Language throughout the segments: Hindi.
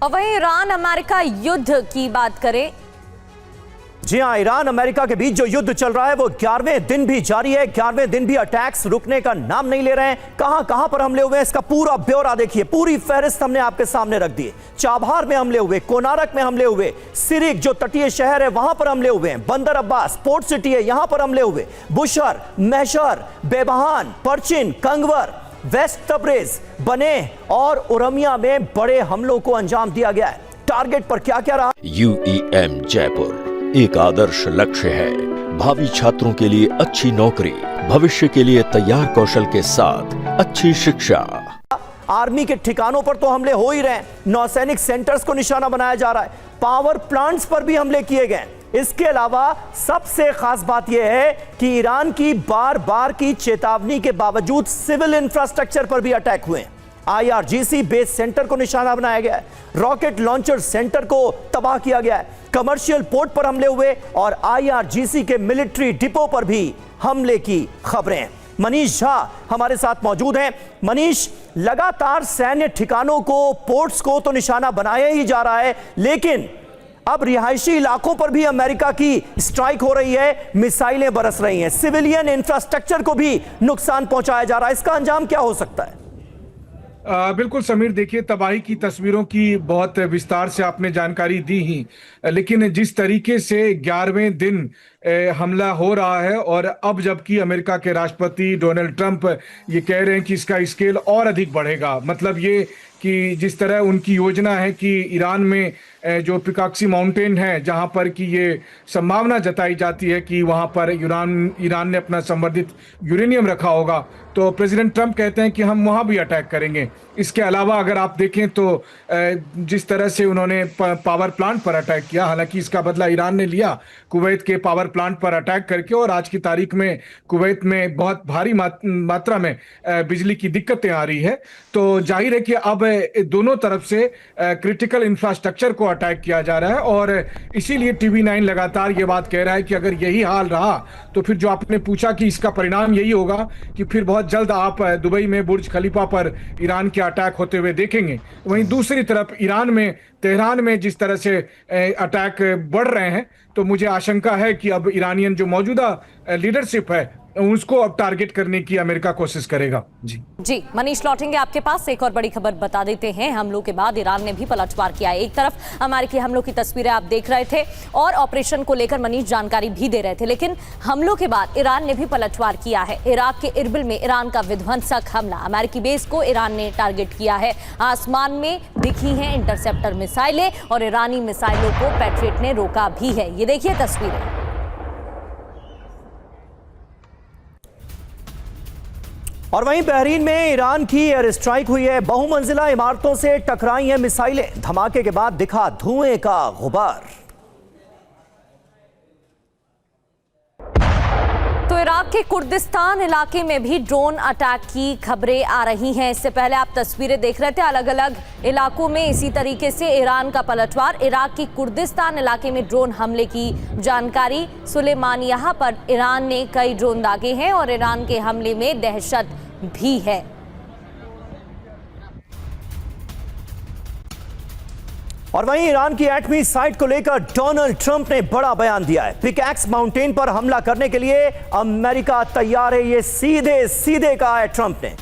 और वहीं ईरान अमेरिका युद्ध की बात करें। जी हां, ईरान अमेरिका के बीच जो युद्ध चल रहा है वो 11वें दिन भी जारी है। 11वें दिन भी अटैक्स रुकने का नाम नहीं ले रहे हैं। कहां पर हमले हुए हैं इसका पूरा ब्यौरा देखिए, पूरी फहरिस्त हमने आपके सामने रख दी है। चाबहार में हमले हुए, कोनारक में हमले हुए, सिरिक जो तटीय शहर है वहां पर हमले हुए हैं, बंदर अब्बास पोर्ट सिटी है यहां पर हमले हुए, बुशहर, महशर, बेबहान, परचिन, कंगवर, वेस्ट तबरेज, बने और उरमिया में बड़े हमलों को अंजाम दिया गया है। टारगेट पर क्या क्या रहा? UEM जयपुर एक आदर्श लक्ष्य है। भावी छात्रों के लिए अच्छी नौकरी, भविष्य के लिए तैयार कौशल के साथ अच्छी शिक्षा। आर्मी के ठिकानों पर तो हमले हो ही रहे हैं, नौसैनिक सेंटर्स को निशाना बनाया जा रहा है, पावर प्लांट्स पर भी हमले किए गए। इसके अलावा सबसे खास बात यह है कि ईरान की बार बार की चेतावनी के बावजूद सिविल इंफ्रास्ट्रक्चर पर भी अटैक हुए हैं। IRGC बेस सेंटर को निशाना बनाया गया है, रॉकेट लॉन्चर सेंटर को तबाह किया गया है, कमर्शियल पोर्ट पर हमले हुए और IRGC के मिलिट्री डिपो पर भी हमले की खबरें हैं। मनीष झा हमारे साथ मौजूद हैं। मनीष, लगातार सैन्य ठिकानों को, पोर्ट्स को तो निशाना बनाया ही जा रहा है, लेकिन अब रिहायशी इलाकों पर भी अमेरिका की स्ट्राइक हो रही है, मिसाइलें बरस रही हैं, सिविलियन इंफ्रास्ट्रक्चर को भी नुकसान पहुंचाया जा रहा है। इसका अंजाम क्या हो सकता है? बिल्कुल समीर, देखिए तबाही की तस्वीरों की बहुत विस्तार से आपने जानकारी दी ही, लेकिन जिस तरीके से 11वें दिन हमला हो रहा है और अब जबकि अमेरिका के राष्ट्रपति डोनाल्ड ट्रंप ये कह रहे हैं कि इसका स्केल और अधिक बढ़ेगा, मतलब ये कि जिस तरह उनकी योजना है कि ईरान में जो पिकाक्सी माउंटेन है जहां पर कि ये संभावना जताई जाती है कि वहां पर ईरान ने अपना संवर्धित यूरेनियम रखा होगा, तो प्रेसिडेंट ट्रंप कहते हैं कि हम वहां भी अटैक करेंगे। इसके अलावा अगर आप देखें तो जिस तरह से उन्होंने पावर प्लांट पर अटैक किया, हालांकि इसका बदला ईरान ने लिया कुवैत के पावर प्लांट पर अटैक करके, और आज की तारीख में कुवैत में बहुत भारी मात्रा में बिजली की दिक्कतें आ रही है। तो जाहिर है कि अब दोनों तरफ से क्रिटिकल इंफ्रास्ट्रक्चर को अटैक किया जा रहा है, और इसीलिए TV9 लगातार ये बात कह रहा है कि अगर यही हाल रहा तो फिर जो आपने पूछा कि इसका परिणाम यही होगा कि फिर बहुत जल्द आप दुबई में बुर्ज खलीफा पर ईरान के अटैक होते हुए देखेंगे। वहीं दूसरी तरफ ईरान में, तेहरान में जिस तरह से अटैक बढ़ रहे हैं, तो मुझे आशंका है कि अब ईरानियन जो मौजूदा लीडरशिप है उसको अब टारगेट करने की अमेरिका कोशिश करेगा। जी मनीष, लौटेंगे आपके पास। एक और बड़ी खबर बता देते हैं। हमलों के बाद ईरान ने भी पलटवार किया है। एक तरफ अमेरिकी हमलों की तस्वीरें आप देख रहे थे और ऑपरेशन को लेकर मनीष जानकारी भी दे रहे थे, लेकिन हमलों के बाद ईरान ने भी पलटवार किया है। इराक के इरबिल में ईरान का विध्वंसक हमला, अमेरिकी बेस को ईरान ने टारगेट किया है। आसमान में दिखी हैं इंटरसेप्टर मिसाइलें और ईरानी मिसाइलों को पैट्रियट ने रोका भी है। ये देखिए तस्वीरें। और वहीं बहरीन में ईरान की एयर स्ट्राइक हुई है, बहुमंजिला इमारतों से टकराई हैं मिसाइलें, धमाके के बाद दिखा धुएं का गुबार। तो इराक के कुर्दिस्तान इलाके में भी ड्रोन अटैक की खबरें आ रही हैं। इससे पहले आप तस्वीरें देख रहे थे, अलग अलग इलाकों में इसी तरीके से ईरान का पलटवार। इराक की कुर्दिस्तान इलाके में ड्रोन हमले की जानकारी। सुलेमानिया पर ईरान ने कई ड्रोन दागे हैं और ईरान के हमले में दहशत भी है। और वहीं ईरान की एटमी साइट को लेकर डोनाल्ड ट्रंप ने बड़ा बयान दिया है। पिकैक्स माउंटेन पर हमला करने के लिए अमेरिका तैयार है, ये सीधे सीधे कहा है ट्रंप ने।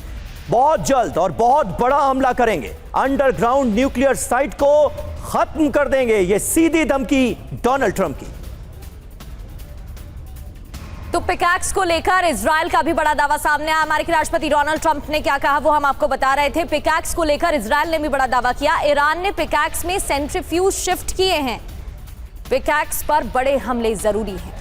बहुत जल्द और बहुत बड़ा हमला करेंगे, अंडरग्राउंड न्यूक्लियर साइट को खत्म कर देंगे, ये सीधी धमकी डोनाल्ड ट्रंप की। तो पिकैक्स को लेकर इजराइल का भी बड़ा दावा सामने आया। अमेरिकी राष्ट्रपति डोनाल्ड ट्रंप ने क्या कहा वो हम आपको बता रहे थे। पिकैक्स को लेकर इजराइल ने भी बड़ा दावा किया। ईरान ने पिकैक्स में सेंट्रीफ्यूज शिफ्ट किए हैं। पिकैक्स पर बड़े हमले जरूरी हैं।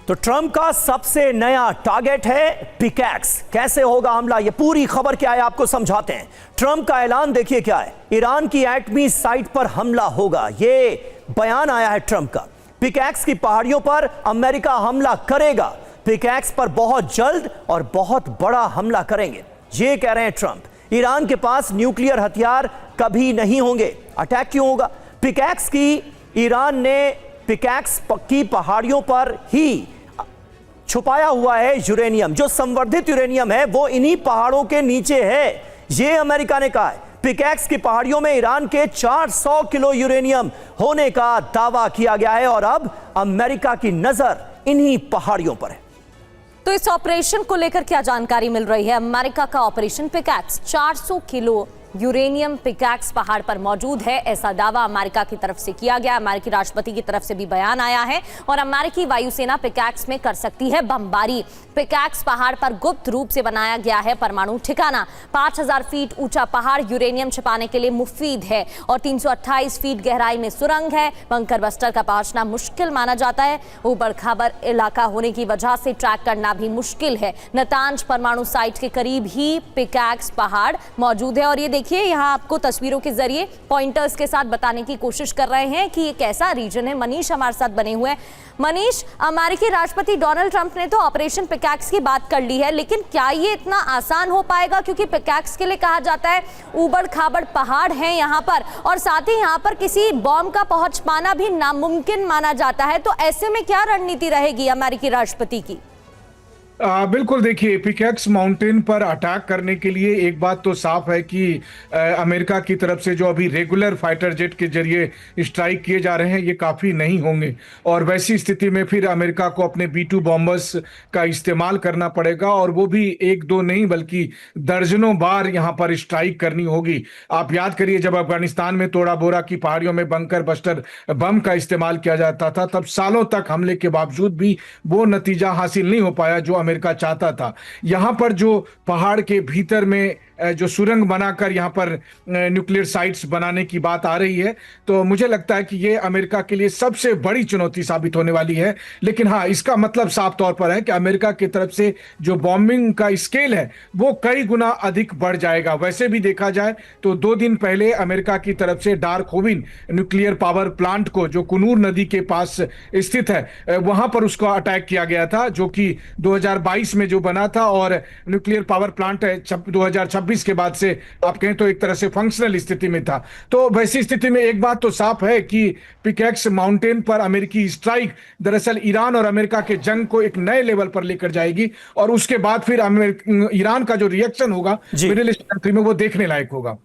तो ट्रंप का सबसे नया टारगेट है पिकैक्स। कैसे होगा हमला, ये पूरी खबर क्या है आपको समझाते हैं। ट्रंप का ऐलान देखिए क्या है, ईरान की एटमी साइट पर हमला होगा, ये बयान आया है ट्रंप का। पिकैक्स की पहाड़ियों पर अमेरिका हमला करेगा, पिकैक्स पर बहुत जल्द और बहुत बड़ा हमला करेंगे, ये कह रहे हैं ट्रंप। ईरान के पास न्यूक्लियर हथियार कभी नहीं होंगे, अटैक क्यों होगा? ईरान ने पिकैक्स की पहाड़ियों पर ही छुपाया हुआ है यूरेनियम, जो संवर्धित यूरेनियम है वो इन्हीं पहाड़ों के नीचे है, ये अमेरिका ने कहा है। पिकैक्स की पहाड़ियों में ईरान के 400 किलो यूरेनियम होने का दावा किया गया है और अब अमेरिका की नजर इन्हीं पहाड़ियों पर है। तो इस ऑपरेशन को लेकर क्या जानकारी मिल रही है? अमेरिका का operation pickaxe 400 kilo uranium pickaxe पहाड़ पर मौजूद है, ऐसा दावा अमेरिका की तरफ से किया गया। अमेरिकी राष्ट्रपति की तरफ से भी बयान आया है और अमेरिकी वायुसेना पिकैक्स में कर सकती है बमबारी। पिकैक्स पहाड़ पर गुप्त रूप से बनाया गया है परमाणु ठिकाना। 5000 फीट ऊंचा पहाड़ यूरेनियम छिपाने के लिए मुफीद है और 328 फीट गहराई में सुरंग है। बंकर बस्टर का पहुंचना मुश्किल माना जाता है। ऊबड़ खाबड़ इलाका होने की वजह से ट्रैक करना भी मुश्किल है। नतांज परमाणु साइट के करीब ही पिकैक्स पहाड़ मौजूद है और ये देखिए, यहाँ आपको तस्वीरों के जरिए पॉइंटर्स के साथ बताने की कोशिश कर रहे हैं कि ये कैसा रीजन है। मनीष हमारे साथ बने हुए हैं। मनीष, अमेरिकी राष्ट्रपति डोनाल्ड ट्रंप ने तो ऑपरेशन पिकैक्स की बात कर ली है, लेकिन क्या ये इतना आसान हो पाएगा? क्योंकि पिकैक्स के लिए कहा जाता है ऊबड़ खाबड़ पहाड़ हैं यहाँ पर और साथ ही यहाँ पर किसी बॉम्ब का पहुंच पाना भी नामुमकिन माना जाता है। तो ऐसे में क्या रणनीति रहेगी अमेरिकी राष्ट्रपति की? बिल्कुल, देखिए, पिकैक्स माउंटेन पर अटैक करने के लिए एक बात तो साफ है कि अमेरिका की तरफ से जो अभी रेगुलर फाइटर जेट के जरिए स्ट्राइक किए जा रहे हैं ये काफ़ी नहीं होंगे और वैसी स्थिति में फिर अमेरिका को अपने B-2 बॉम्बर्स का इस्तेमाल करना पड़ेगा और वो भी एक दो नहीं बल्कि दर्जनों बार यहाँ पर स्ट्राइक करनी होगी। आप याद करिए, जब अफगानिस्तान में तोड़ा बोरा की पहाड़ियों में बंकर बस्टर बम का इस्तेमाल किया जाता था, तब सालों तक हमले के बावजूद भी वो नतीजा हासिल नहीं हो पाया जो अमेरिका चाहता था। यहां पर जो पहाड़ के भीतर में जो सुरंग बनाकर यहां पर न्यूक्लियर साइट्स बनाने की बात आ रही है, तो मुझे लगता है कि ये अमेरिका के लिए सबसे बड़ी चुनौती साबित होने वाली है। लेकिन हाँ, इसका मतलब साफ तौर पर है कि अमेरिका की तरफ से जो बॉम्बिंग का स्केल है वो कई गुना अधिक बढ़ जाएगा। वैसे भी देखा जाए तो 2 दिन पहले अमेरिका की तरफ से डार्कहोविन न्यूक्लियर पावर प्लांट को, जो कुनूर नदी के पास स्थित है, वहां पर उसको अटैक किया गया था, जो कि 2022 में जो बना था और न्यूक्लियर पावर प्लांट 2026 के बाद से आप कहें तो एक तरह से फंक्शनल स्थिति में था। तो वैसी स्थिति में एक बात तो साफ है कि पिकैक्स माउंटेन पर अमेरिकी स्ट्राइक दरअसल ईरान और अमेरिका के जंग को एक नए लेवल पर लेकर जाएगी और उसके बाद फिर ईरान का जो रिएक्शन होगा मिडिल ईस्ट कंट्री में वो देखने लायक होगा।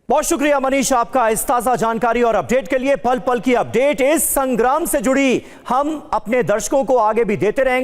बहुत शुक्रिया मनीष आपका इस ताजा जानकारी और अपडेट के लिए। पल पल की अपडेट इस संग्राम से जुड़ी हम अपने दर्शकों को आगे भी देते रहेंगे।